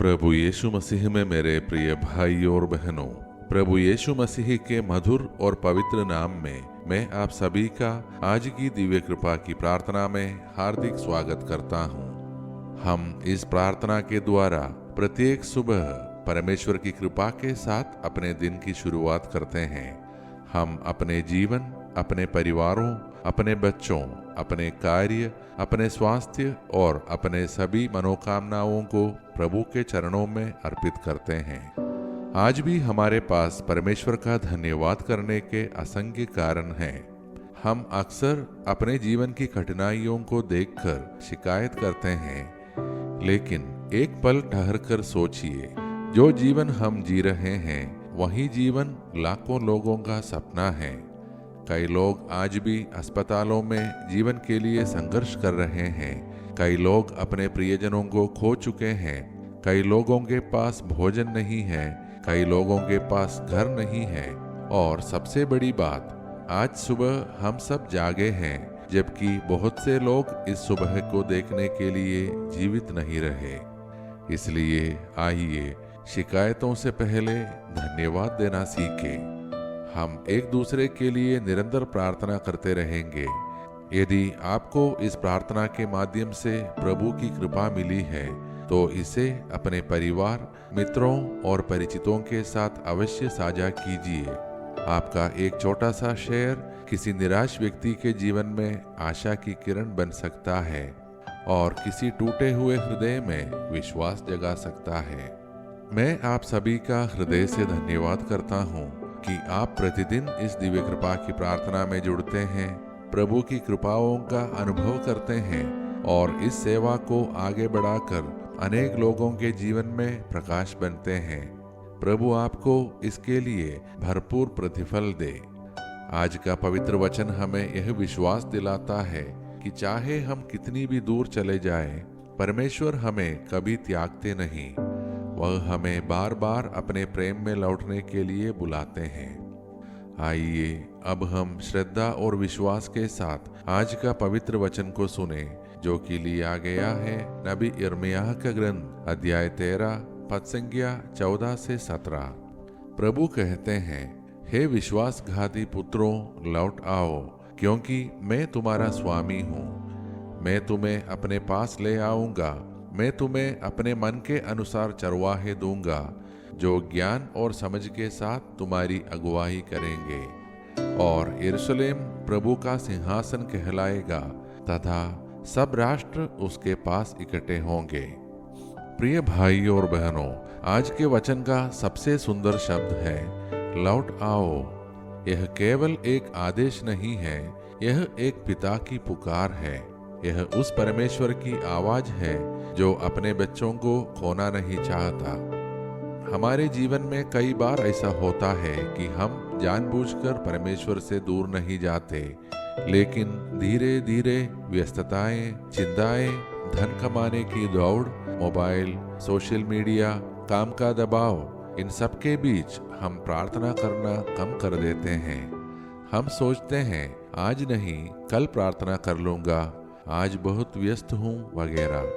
प्रभु यीशु मसीह में मेरे प्रिय भाई और बहनों, प्रभु यीशु मसीह के मधुर और पवित्र नाम में मैं आप सभी का आज की दिव्य कृपा की प्रार्थना में हार्दिक स्वागत करता हूँ। हम इस प्रार्थना के द्वारा प्रत्येक सुबह परमेश्वर की कृपा के साथ अपने दिन की शुरुआत करते हैं। हम अपने जीवन, अपने परिवारों, अपने बच्चों, अपने कार्य, अपने स्वास्थ्य और अपने सभी मनोकामनाओं को प्रभु के चरणों में अर्पित करते हैं। आज भी हमारे पास परमेश्वर का धन्यवाद करने के असंख्य कारण हैं। हम अक्सर अपने जीवन की कठिनाइयों को देखकर शिकायत करते हैं, लेकिन एक पल ठहरकर सोचिए, जो जीवन हम जी रहे हैं वही जीवन लाखों लोगों का सपना है। कई लोग आज भी अस्पतालों में जीवन के लिए संघर्ष कर रहे हैं। कई लोग अपने प्रियजनों को खो चुके हैं। कई लोगों के पास भोजन नहीं है। कई लोगों के पास घर नहीं है। और सबसे बड़ी बात, आज सुबह हम सब जागे हैं, जबकि बहुत से लोग इस सुबह को देखने के लिए जीवित नहीं रहे। इसलिए आइए शिकायतों से पहले धन्यवाद देना सीखें। हम एक दूसरे के लिए निरंतर प्रार्थना करते रहेंगे। यदि आपको इस प्रार्थना के माध्यम से प्रभु की कृपा मिली है, तो इसे अपने परिवार, मित्रों और परिचितों के साथ अवश्य साझा कीजिए। आपका एक छोटा सा शेयर किसी निराश व्यक्ति के जीवन में आशा की किरण बन सकता है और किसी टूटे हुए हृदय में विश्वास जगा सकता है। मैं आप सभी का हृदय से धन्यवाद करता हूँ कि आप प्रतिदिन इस दिव्य कृपा की प्रार्थना में जुड़ते हैं, प्रभु की कृपाओं का अनुभव करते हैं और इस सेवा को आगे बढ़ाकर अनेक लोगों के जीवन में प्रकाश बनते हैं। प्रभु आपको इसके लिए भरपूर प्रतिफल दे। आज का पवित्र वचन हमें यह विश्वास दिलाता है कि चाहे हम कितनी भी दूर चले जाएं, परमेश्वर हमें कभी त्यागते नहीं। वह हमें बार बार अपने प्रेम में लौटने के लिए बुलाते हैं। आइए अब हम श्रद्धा और विश्वास के साथ आज का पवित्र वचन को सुने, जो कि लिया गया है नबी यिर्मयाह का ग्रंथ अध्याय 13 पद संख्या 14 से 17। प्रभु कहते हैं, हे विश्वासघाती पुत्रों, लौट आओ, क्योंकि मैं तुम्हारा स्वामी हूँ। मैं तुम्हें अपने पास ले आऊंगा। मैं तुम्हें अपने मन के अनुसार चरवाहे दूंगा, जो ज्ञान और समझ के साथ तुम्हारी अगुवाई करेंगे। और यरूशलेम प्रभु का सिंहासन कहलाएगा तथा सब राष्ट्र उसके पास इकट्ठे होंगे। प्रिय भाई और बहनों, आज के वचन का सबसे सुंदर शब्द है लौट आओ। यह केवल एक आदेश नहीं है, यह एक पिता की पुकार है। यह उस परमेश्वर की आवाज है जो अपने बच्चों को खोना नहीं चाहता। हमारे जीवन में कई बार ऐसा होता है कि हम जानबूझकर परमेश्वर से दूर नहीं जाते, लेकिन धीरे धीरे व्यस्तताएं, चिंताएं, धन कमाने की दौड़, मोबाइल, सोशल मीडिया, काम का दबाव, इन सब के बीच हम प्रार्थना करना कम कर देते हैं। हम सोचते हैं आज नहीं, कल प्रार्थना कर लूंगा, आज बहुत व्यस्त हूँ वगैरह।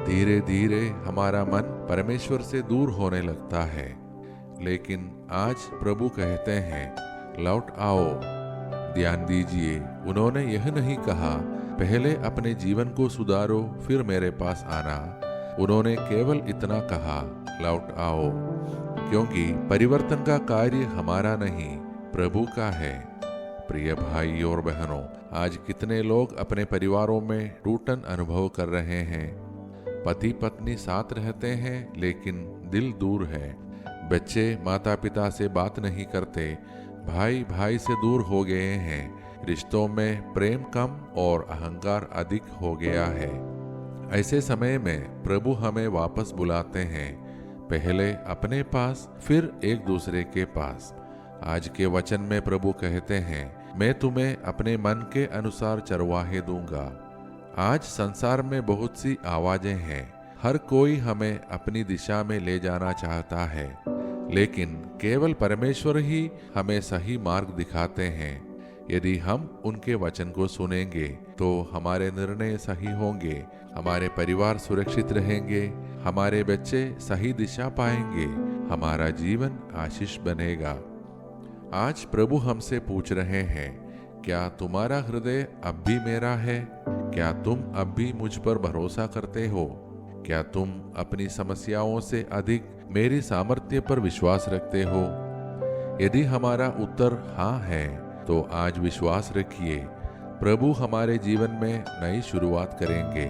धीरे धीरे हमारा मन परमेश्वर से दूर होने लगता है। लेकिन आज प्रभु कहते हैं लौट आओ। ध्यान दीजिए, उन्होंने यह नहीं कहा पहले अपने जीवन को सुधारो फिर मेरे पास आना। उन्होंने केवल इतना कहा लौट आओ, क्योंकि परिवर्तन का कार्य हमारा नहीं, प्रभु का है। प्रिय भाई और बहनों, आज कितने लोग अपने परिवारों में टूटन अनुभव कर रहे हैं। पति पत्नी साथ रहते हैं लेकिन दिल दूर है। बच्चे माता पिता से बात नहीं करते। भाई भाई से दूर हो गए हैं। रिश्तों में प्रेम कम और अहंकार अधिक हो गया है। ऐसे समय में प्रभु हमें वापस बुलाते हैं, पहले अपने पास फिर एक दूसरे के पास। आज के वचन में प्रभु कहते हैं, मैं तुम्हें अपने मन के अनुसार चरवाहे दूंगा। आज संसार में बहुत सी आवाजें हैं। हर कोई हमें अपनी दिशा में ले जाना चाहता है, लेकिन केवल परमेश्वर ही हमें सही मार्ग दिखाते हैं। यदि हम उनके वचन को सुनेंगे तो हमारे निर्णय सही होंगे, हमारे परिवार सुरक्षित रहेंगे, हमारे बच्चे सही दिशा पाएंगे, हमारा जीवन आशीष बनेगा। आज प्रभु हमसे पूछ रहे हैं, क्या तुम्हारा हृदय अब भी मेरा है? क्या तुम अब भी मुझ पर भरोसा करते हो? क्या तुम अपनी समस्याओं से अधिक मेरी सामर्थ्य पर विश्वास रखते हो? यदि हमारा उत्तर हाँ है तो आज विश्वास रखिए, प्रभु हमारे जीवन में नई शुरुआत करेंगे।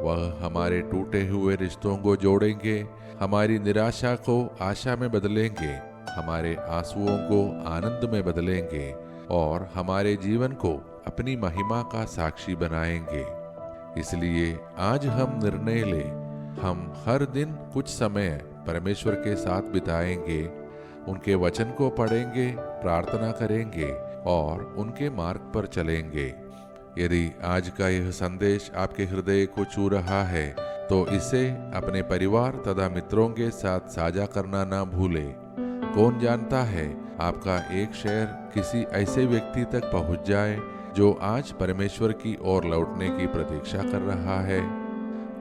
वह हमारे टूटे हुए रिश्तों को जोड़ेंगे, हमारी निराशा को आशा में बदलेंगे, हमारे आंसुओं को आनंद में बदलेंगे और हमारे जीवन को अपनी महिमा का साक्षी बनाएंगे। इसलिए आज हम निर्णय लें, हम हर दिन कुछ समय परमेश्वर के साथ बिताएंगे, उनके वचन को पढ़ेंगे, प्रार्थना करेंगे और उनके मार्ग पर चलेंगे। यदि आज का यह संदेश आपके हृदय को छू रहा है तो इसे अपने परिवार तथा मित्रों के साथ साझा करना ना भूलें। कौन जानता है, आपका एक शेयर किसी ऐसे व्यक्ति तक पहुंच जाए जो आज परमेश्वर की ओर लौटने की प्रतीक्षा कर रहा है।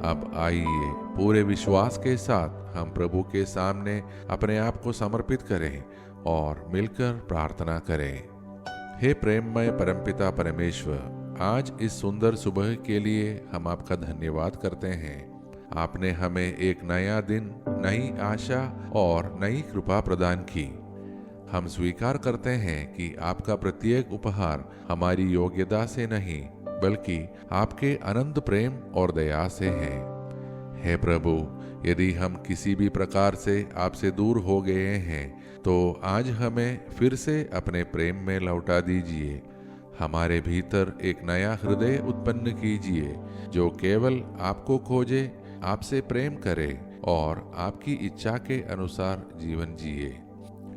अब आइए पूरे विश्वास के साथ हम प्रभु के सामने अपने आप को समर्पित करें और मिलकर प्रार्थना करें। हे प्रेममय परमपिता परमेश्वर, आज इस सुंदर सुबह के लिए हम आपका धन्यवाद करते हैं। आपने हमें एक नया दिन, नई आशा और नई कृपा प्रदान की। हम स्वीकार करते हैं कि आपका प्रत्येक उपहार हमारी योग्यता से नहीं बल्कि आपके अनंत प्रेम और दया से है। हे प्रभु, यदि हम किसी भी प्रकार से आपसे दूर हो गए हैं तो आज हमें फिर से अपने प्रेम में लौटा दीजिए। हमारे भीतर एक नया हृदय उत्पन्न कीजिए जो केवल आपको खोजे, आपसे प्रेम करे और आपकी इच्छा के अनुसार जीवन जिए।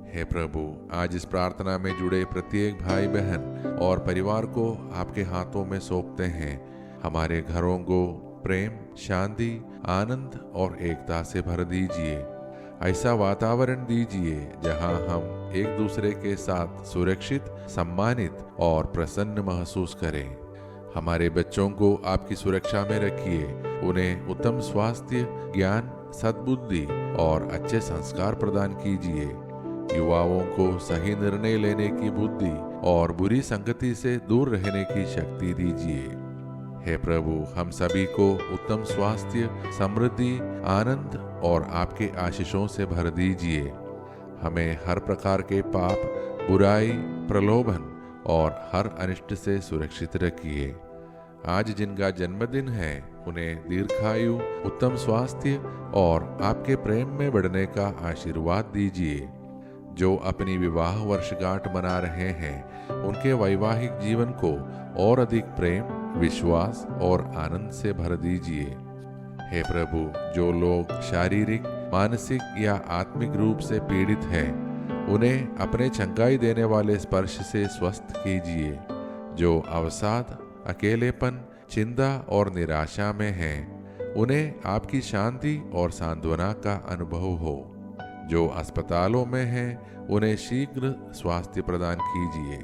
हे प्रभु, आज इस प्रार्थना में जुड़े प्रत्येक भाई बहन और परिवार को आपके हाथों में सौंपते हैं। हमारे घरों को प्रेम, शांति, आनंद और एकता से भर दीजिए। ऐसा वातावरण दीजिए जहां हम एक दूसरे के साथ सुरक्षित, सम्मानित और प्रसन्न महसूस करें। हमारे बच्चों को आपकी सुरक्षा में रखिए, उन्हें उत्तम स्वास्थ्य, ज्ञान, सद्बुद्धि और अच्छे संस्कार प्रदान कीजिए। युवाओं को सही निर्णय लेने की बुद्धि और बुरी संगति से दूर रहने की शक्ति दीजिए। हे प्रभु, हम सभी को उत्तम स्वास्थ्य, समृद्धि, आनंद और आपके आशीषों से भर दीजिए। हमें हर प्रकार के पाप, बुराई, प्रलोभन और हर अनिष्ट से सुरक्षित रखिए। आज जिनका जन्मदिन है उन्हें दीर्घायु, उत्तम स्वास्थ्य और आपके प्रेम में बढ़ने का आशीर्वाद दीजिए। जो अपनी विवाह वर्षगांठ मना रहे हैं उनके वैवाहिक जीवन को और अधिक प्रेम, विश्वास और आनंद से भर दीजिए। हे प्रभु, जो लोग शारीरिक, मानसिक या आत्मिक रूप से पीड़ित हैं उन्हें अपने चंगाई देने वाले स्पर्श से स्वस्थ कीजिए। जो अवसाद, अकेलेपन, चिंता और निराशा में हैं उन्हें आपकी शांति और सांत्वना का अनुभव हो। जो अस्पतालों में हैं उन्हें शीघ्र स्वास्थ्य प्रदान कीजिए।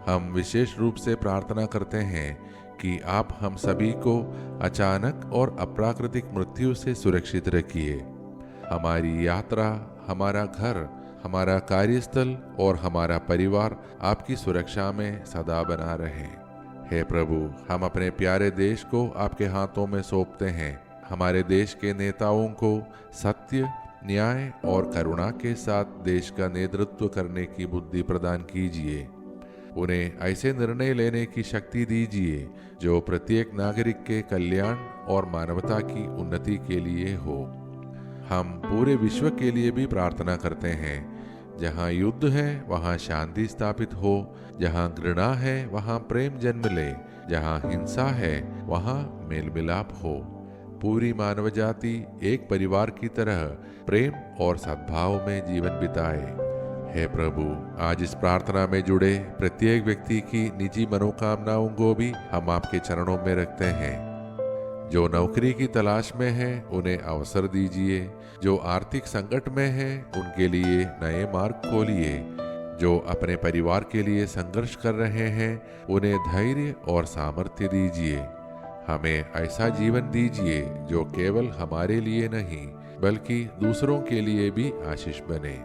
हम विशेष रूप से प्रार्थना करते हैं कि आप हम सभी को अचानक और अप्राकृतिक मृत्यु से सुरक्षित रखिए। हमारी यात्रा, हमारा घर, हमारा कार्यस्थल और हमारा परिवार आपकी सुरक्षा में सदा बना रहे। हे प्रभु, हम अपने प्यारे देश को आपके हाथों में सौंपते हैं। हमारे देश के नेताओं को सत्य, न्याय और करुणा के साथ देश का नेतृत्व करने की बुद्धि प्रदान कीजिए। उन्हें ऐसे निर्णय लेने की शक्ति दीजिए जो प्रत्येक नागरिक के कल्याण और मानवता की उन्नति के लिए हो। हम पूरे विश्व के लिए भी प्रार्थना करते हैं। जहाँ युद्ध है वहाँ शांति स्थापित हो, जहाँ घृणा है वहाँ प्रेम जन्म ले, जहाँ हिंसा है वहाँ मेल मिलाप हो। पूरी मानव जाति एक परिवार की तरह प्रेम और सद्भाव में जीवन बिताए। हे प्रभु, आज इस प्रार्थना में जुड़े प्रत्येक व्यक्ति की निजी मनोकामनाओं को भी हम आपके चरणों में रखते हैं। जो नौकरी की तलाश में हैं उन्हें अवसर दीजिए। जो आर्थिक संकट में हैं उनके लिए नए मार्ग खोलिए। जो अपने परिवार के लिए संघर्ष कर रहे हैं उन्हें धैर्य और सामर्थ्य दीजिए। हमें ऐसा जीवन दीजिए जो केवल हमारे लिए नहीं बल्कि दूसरों के लिए भी आशीष बने।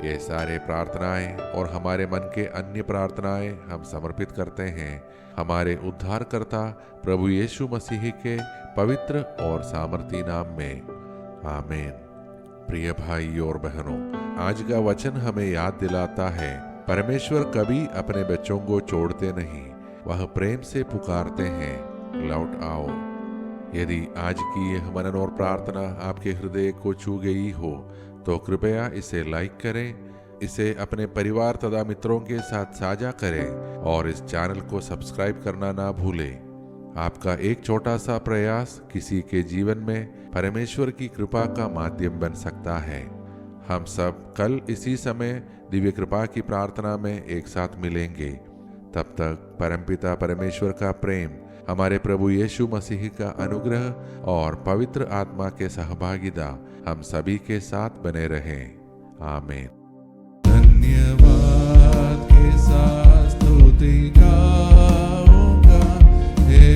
ये सारे प्रार्थनाएं और हमारे मन के अन्य प्रार्थनाएं हम समर्पित करते हैं हमारे उद्धारकर्ता प्रभु यीशु मसीह के पवित्र और सामर्थी नाम में, आमीन। प्रिय भाई और बहनों, आज का वचन हमें याद दिलाता है परमेश्वर कभी अपने बच्चों को छोड़ते नहीं, वह प्रेम से पुकारते हैं, लौट आओ। यदि आज की यह मनन और प्रार्थना आपके हृदय को छू गई हो तो कृपया इसे लाइक करें, इसे अपने परिवार तथा मित्रों के साथ साझा करें और इस चैनल को सब्सक्राइब करना ना भूलें। आपका एक छोटा सा प्रयास किसी के जीवन में परमेश्वर की कृपा का माध्यम बन सकता है। हम सब कल इसी समय दिव्य कृपा की प्रार्थना में एक साथ मिलेंगे। तब तक परमपिता परमेश्वर का प्रेम, हमारे प्रभु यीशु मसीह का अनुग्रह और पवित्र आत्मा के सहभागिता हम सभी के साथ बने रहें। आमीन। धन्यवाद के साथ स्तुति गाऊंगा, हे